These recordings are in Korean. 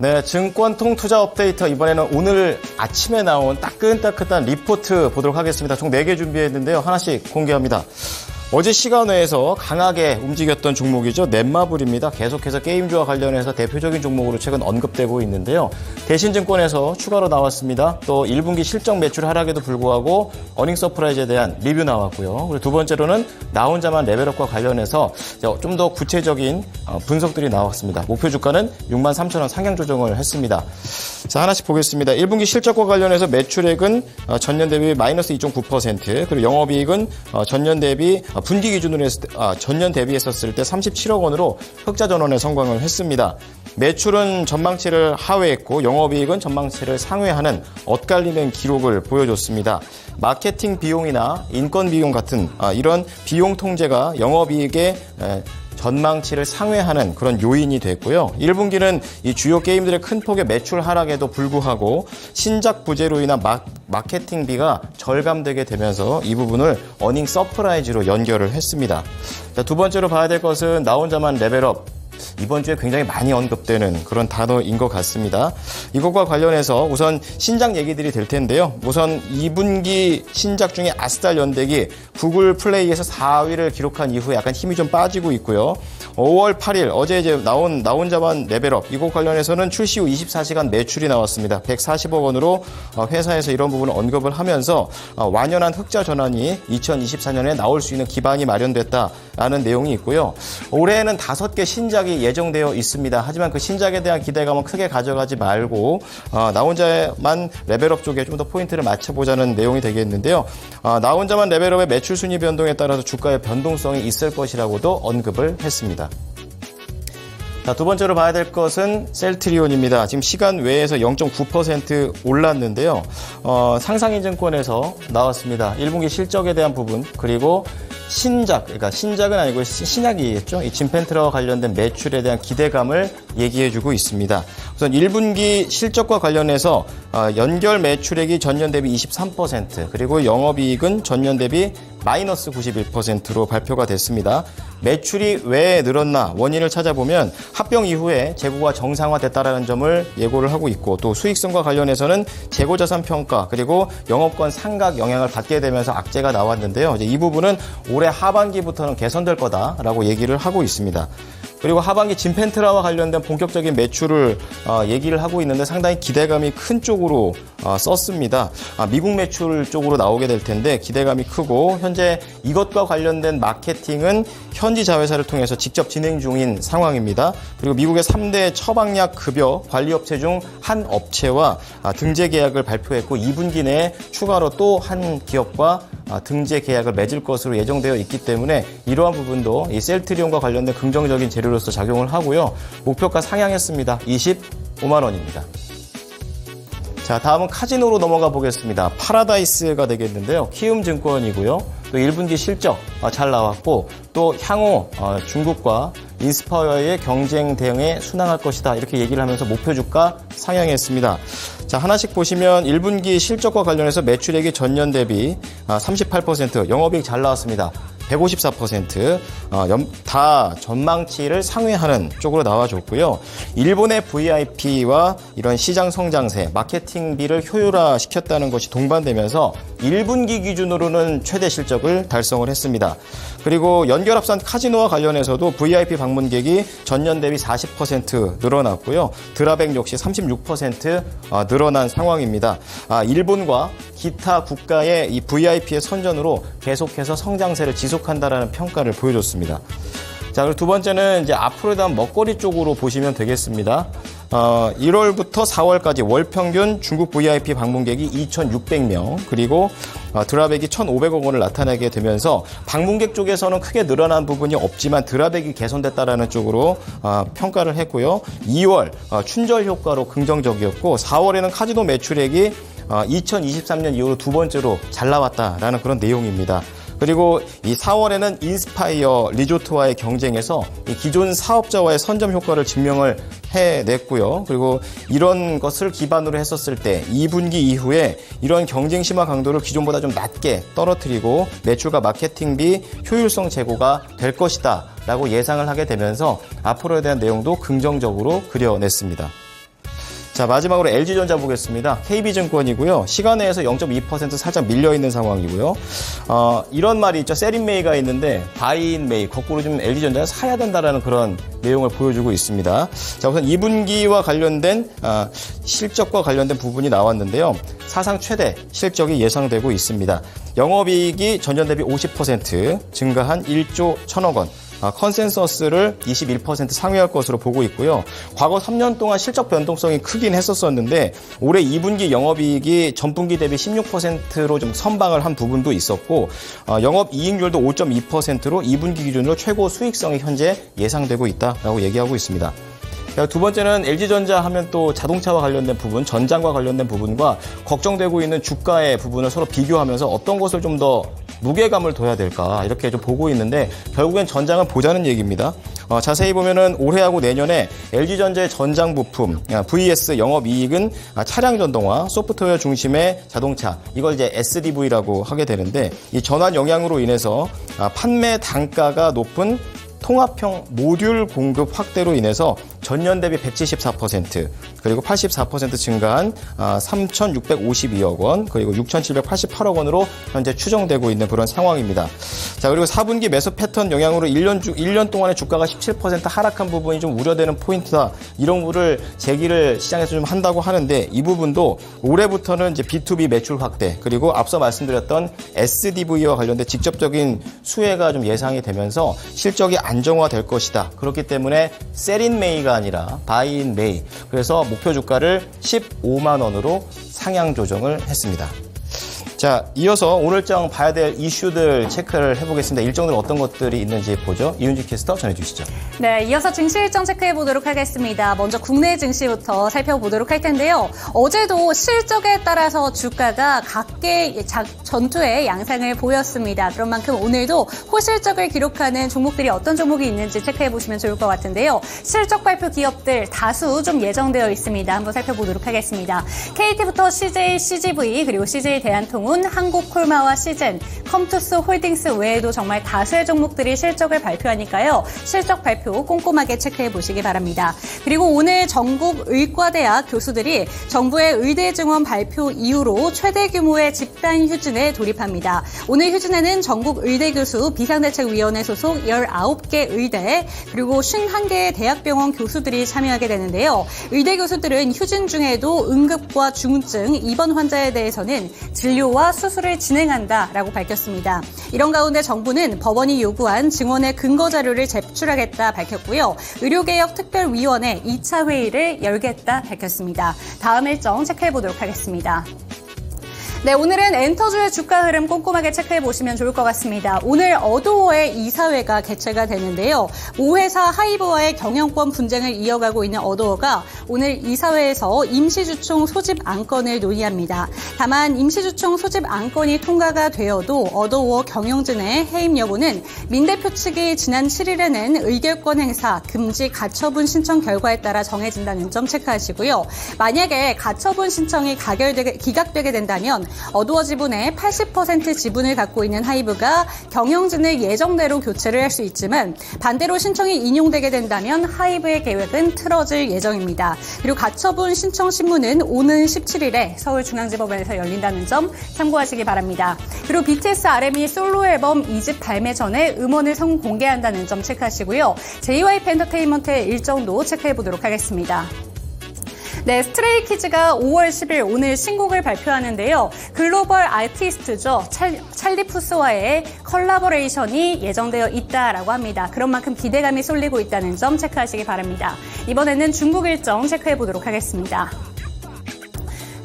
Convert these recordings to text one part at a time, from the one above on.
네, 증권통 투자 업데이터 이번에는 오늘 아침에 나온 따끈따끈한 리포트 보도록 하겠습니다. 총 4개 준비했는데요. 하나씩 공개합니다. 어제 시간외에서 강하게 움직였던 종목이죠. 넷마블입니다. 계속해서 게임주와 관련해서 대표적인 종목으로 최근 언급되고 있는데요. 대신증권에서 추가로 나왔습니다. 또 1분기 실적 매출 하락에도 불구하고 어닝 서프라이즈에 대한 리뷰 나왔고요. 그리고 두 번째로는 나 혼자만 레벨업과 관련해서 좀 더 구체적인 분석들이 나왔습니다. 목표 주가는 63,000원 상향 조정을 했습니다. 자, 하나씩 보겠습니다. 1분기 실적과 관련해서 매출액은 전년 대비 마이너스 2.9%, 그리고 영업이익은 전년 대비 분기 기준으로 전년 대비했었을 때 37억 원으로 흑자 전환에 성공을 했습니다. 매출은 전망치를 하회했고 영업이익은 전망치를 상회하는 엇갈리는 기록을 보여줬습니다. 마케팅 비용이나 인건 비용 같은 이런 비용 통제가 영업이익의 전망치를 상회하는 그런 요인이 됐고요. 1분기는 이 주요 게임들의 큰 폭의 매출 하락에도 불구하고 신작 부재로 인한 마케팅비가 절감되게 되면서 이 부분을 어닝 서프라이즈로 연결을 했습니다. 자, 두 번째로 봐야 될 것은 나 혼자만 레벨업. 이번 주에 굉장히 많이 언급되는 그런 단어인 것 같습니다. 이것과 관련해서 우선 신작 얘기들이 될 텐데요. 우선 2분기 신작 중에 아스달 연대기 구글 플레이에서 4위를 기록한 이후에 약간 힘이 좀 빠지고 있고요. 5월 8일 어제 이제 나 혼자만 레벨업 이것 관련해서는 출시 후 24시간 매출이 나왔습니다. 140억 원으로 회사에서 이런 부분을 언급을 하면서 완연한 흑자 전환이 2024년에 나올 수 있는 기반이 마련됐다라는 내용이 있고요. 올해에는 5개 신작이 예정되어 있습니다. 하지만 그 신작에 대한 기대감은 크게 가져가지 말고 나 혼자만 레벨업 쪽에 좀 더 포인트를 맞춰보자는 내용이 되겠는데요. 나 혼자만 레벨업의 매출 순위 변동에 따라서 주가의 변동성이 있을 것이라고도 언급을 했습니다. 자, 두 번째로 봐야 될 것은 셀트리온입니다. 지금 시간 외에서 0.9% 올랐는데요. 상상인증권에서 나왔습니다. 1분기 실적에 대한 부분, 그리고 신작, 그러니까 신작은 아니고 신약이겠죠. 이 진펜트라와 관련된 매출에 대한 기대감을 얘기해주고 있습니다. 우선 1분기 실적과 관련해서 연결 매출액이 전년 대비 23%, 그리고 영업이익은 전년 대비 마이너스 91%로 발표가 됐습니다. 매출이 왜 늘었나 원인을 찾아보면 합병 이후에 재고가 정상화됐다라는 점을 예고를 하고 있고, 또 수익성과 관련해서는 재고자산 평가 그리고 영업권 상각 영향을 받게 되면서 악재가 나왔는데요. 이제 이 부분은 올해 하반기부터는 개선될 거다라고 얘기를 하고 있습니다. 그리고 하반기 진펜트라와 관련된 본격적인 매출을 얘기를 하고 있는데 상당히 기대감이 큰 쪽으로 썼습니다. 미국 매출 쪽으로 나오게 될 텐데 기대감이 크고, 현재 이것과 관련된 마케팅은 현지 자회사를 통해서 직접 진행 중인 상황입니다. 그리고 미국의 3대 처방약 급여 관리업체 중 한 업체와 등재 계약을 발표했고, 2분기 내에 추가로 또 한 기업과 등재 계약을 맺을 것으로 예정되어 있기 때문에 이러한 부분도 이 셀트리온과 관련된 긍정적인 재료로서 작용을 하고요. 목표가 상향했습니다. 25만 원입니다. 자, 다음은 카지노로 넘어가 보겠습니다. 파라다이스가 되겠는데요. 키움증권이고요. 또 1분기 실적 잘 나왔고, 또 향후 중국과 인스파이어의 경쟁 대응에 순항할 것이다, 이렇게 얘기를 하면서 목표 주가 상향했습니다. 자, 하나씩 보시면 1분기 실적과 관련해서 매출액이 전년 대비 38%, 영업이익 잘 나왔습니다. 154%, 다 전망치를 상회하는 쪽으로 나와줬고요. 일본의 VIP와 이런 시장 성장세, 마케팅비를 효율화시켰다는 것이 동반되면서 1분기 기준으로는 최대 실적을 달성을 했습니다. 그리고 연결합산 카지노와 관련해서도 VIP 방문객이 전년 대비 40% 늘어났고요. 드라백 역시 36% 늘어난 상황입니다. 일본과 기타 국가의 이 VIP의 선전으로 계속해서 성장세를 지속한다라는 평가를 보여줬습니다. 자, 그리고 두 번째는 이제 앞으로에 대한 먹거리 쪽으로 보시면 되겠습니다. 1월부터 4월까지 월 평균 중국 VIP 방문객이 2,600명, 그리고 드랍액이 1,500억 원을 나타내게 되면서 방문객 쪽에서는 크게 늘어난 부분이 없지만 드랍액이 개선됐다라는 쪽으로 평가를 했고요. 2월 춘절 효과로 긍정적이었고, 4월에는 카지노 매출액이 2023년 이후로 두 번째로 잘 나왔다라는 그런 내용입니다. 그리고 이 4월에는 인스파이어 리조트와의 경쟁에서 이 기존 사업자와의 선점 효과를 증명을 해냈고요. 그리고 이런 것을 기반으로 했었을 때 2분기 이후에 이런 경쟁 심화 강도를 기존보다 좀 낮게 떨어뜨리고 매출과 마케팅비 효율성 제고가 될 것이다 라고 예상을 하게 되면서 앞으로에 대한 내용도 긍정적으로 그려냈습니다. 자, 마지막으로 LG전자 보겠습니다. KB증권이고요. 시간외에서 0.2% 살짝 밀려있는 상황이고요. 이런 말이 있죠. 셀인메이가 있는데 바이인메이, 거꾸로 좀 LG전자는 사야 된다라는 그런 내용을 보여주고 있습니다. 자, 우선 2분기와 관련된 실적과 관련된 부분이 나왔는데요. 사상 최대 실적이 예상되고 있습니다. 영업이익이 전년 대비 50% 증가한 1조 1천억 원. 컨센서스를 21% 상회할 것으로 보고 있고요. 과거 3년 동안 실적 변동성이 크긴 했었는데 올해 2분기 영업이익이 전분기 대비 16%로 좀 선방을 한 부분도 있었고 영업이익률도 5.2%로 2분기 기준으로 최고 수익성이 현재 예상되고 있다라고 얘기하고 있습니다. 두 번째는 LG전자 하면 또 자동차와 관련된 부분, 전장과 관련된 부분과 걱정되고 있는 주가의 부분을 서로 비교하면서 어떤 것을 좀 더 무게감을 둬야 될까 이렇게 좀 보고 있는데 결국엔 전장은 보자는 얘기입니다. 자세히 보면은 올해하고 내년에 LG전자의 전장 부품 vs 영업이익은 차량 전동화, 소프트웨어 중심의 자동차 이걸 이제 SDV라고 하게 되는데 이 전환 영향으로 인해서 판매 단가가 높은 통합형 모듈 공급 확대로 인해서 전년 대비 174% 그리고 84% 증가한 3,652억 원 그리고 6,788억 원으로 현재 추정되고 있는 그런 상황입니다. 자, 그리고 4분기 매수 패턴 영향으로 1년 동안의 주가가 17% 하락한 부분이 좀 우려되는 포인트다. 이런 거를 제기를 시장에서 좀 한다고 하는데 이 부분도 올해부터는 이제 B2B 매출 확대 그리고 앞서 말씀드렸던 SDV와 관련된 직접적인 수혜가 좀 예상이 되면서 실적이 안정화될 것이다. 그렇기 때문에 셀인메이가 아니라 바이인메이. 그래서 목표 주가를 15만 원으로 상향 조정을 했습니다. 자, 이어서 오늘장 봐야 될 이슈들 체크를 해보겠습니다. 일정들 어떤 것들이 있는지 보죠. 이윤지 캐스터 전해주시죠. 네, 이어서 증시 일정 체크해보도록 하겠습니다. 먼저 국내 증시부터 살펴보도록 할 텐데요. 어제도 실적에 따라서 주가가 각계 전투의 양상을 보였습니다. 그런 만큼 오늘도 호실적을 기록하는 종목들이 어떤 종목이 있는지 체크해보시면 좋을 것 같은데요. 실적 발표 기업들 다수 좀 예정되어 있습니다. 한번 살펴보도록 하겠습니다. KT부터 CJ, CGV 그리고 CJ 대한통운, 한국콜마와 시즌, 컴투스 홀딩스 외에도 정말 다수의 종목들이 실적을 발표하니까요. 실적 발표 꼼꼼하게 체크해 보시기 바랍니다. 그리고 오늘 전국 의과대학 교수들이 정부의 의대 증원 발표 이후로 최대 규모의 집단 휴진에 돌입합니다. 오늘 휴진에는 전국 의대 교수 비상대책위원회 소속 19개 의대 그리고 51개의 대학병원 교수들이 참여하게 되는데요. 의대 교수들은 휴진 중에도 응급과 중증 입원 환자에 대해서는 진료와 수술을 진행한다라고 밝혔습니다. 이런 가운데 정부는 법원이 요구한 증원의 근거 자료를 제출하겠다 밝혔고요. 의료개혁특별위원회 2차 회의를 열겠다 밝혔습니다. 다음 일정 체크해보도록 하겠습니다. 네, 오늘은 엔터주의 주가 흐름 꼼꼼하게 체크해 보시면 좋을 것 같습니다. 오늘 어도어의 이사회가 개최가 되는데요. 모회사 하이브와의 경영권 분쟁을 이어가고 있는 어도어가 오늘 이사회에서 임시주총 소집 안건을 논의합니다. 다만 임시주총 소집 안건이 통과가 되어도 어도어 경영진의 해임 여부는 민 대표 측이 지난 7일에 낸 의결권 행사 금지 가처분 신청 결과에 따라 정해진다는 점 체크하시고요. 만약에 가처분 신청이 기각되게 된다면 어도어 지분의 80% 지분을 갖고 있는 하이브가 경영진을 예정대로 교체를 할 수 있지만 반대로 신청이 인용되게 된다면 하이브의 계획은 틀어질 예정입니다. 그리고 가처분 신청 신문은 오는 17일에 서울중앙지법원에서 열린다는 점 참고하시기 바랍니다. 그리고 BTS RM이 솔로 앨범 2집 발매 전에 음원을 공개한다는 점 체크하시고요. JYP 엔터테인먼트의 일정도 체크해보도록 하겠습니다. 네, 스트레이키즈가 5월 10일 오늘 신곡을 발표하는데요. 글로벌 아티스트죠. 찰리 푸스와의 컬래버레이션이 예정되어 있다라고 합니다. 그런 만큼 기대감이 쏠리고 있다는 점 체크하시기 바랍니다. 이번에는 중국 일정 체크해보도록 하겠습니다.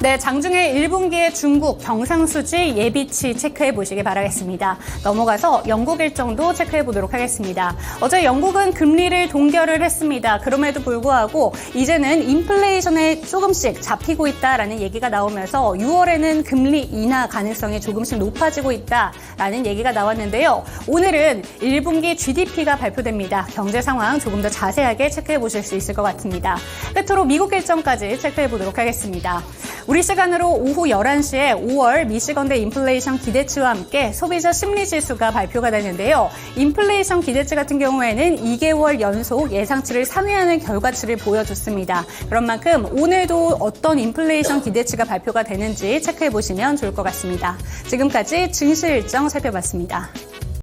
네, 장중에 1분기의 중국 경상수지 예비치 체크해 보시기 바라겠습니다. 넘어가서 영국 일정도 체크해 보도록 하겠습니다. 어제 영국은 금리를 동결을 했습니다. 그럼에도 불구하고 이제는 인플레이션에 조금씩 잡히고 있다라는 얘기가 나오면서 6월에는 금리 인하 가능성이 조금씩 높아지고 있다라는 얘기가 나왔는데요. 오늘은 1분기 GDP가 발표됩니다. 경제 상황 조금 더 자세하게 체크해 보실 수 있을 것 같습니다. 끝으로 미국 일정까지 체크해 보도록 하겠습니다. 우리 시간으로 오후 11시에 5월 미시건대 인플레이션 기대치와 함께 소비자 심리지수가 발표가 되는데요. 인플레이션 기대치 같은 경우에는 2개월 연속 예상치를 상회하는 결과치를 보여줬습니다. 그런 만큼 오늘도 어떤 인플레이션 기대치가 발표가 되는지 체크해 보시면 좋을 것 같습니다. 지금까지 증시 일정 살펴봤습니다.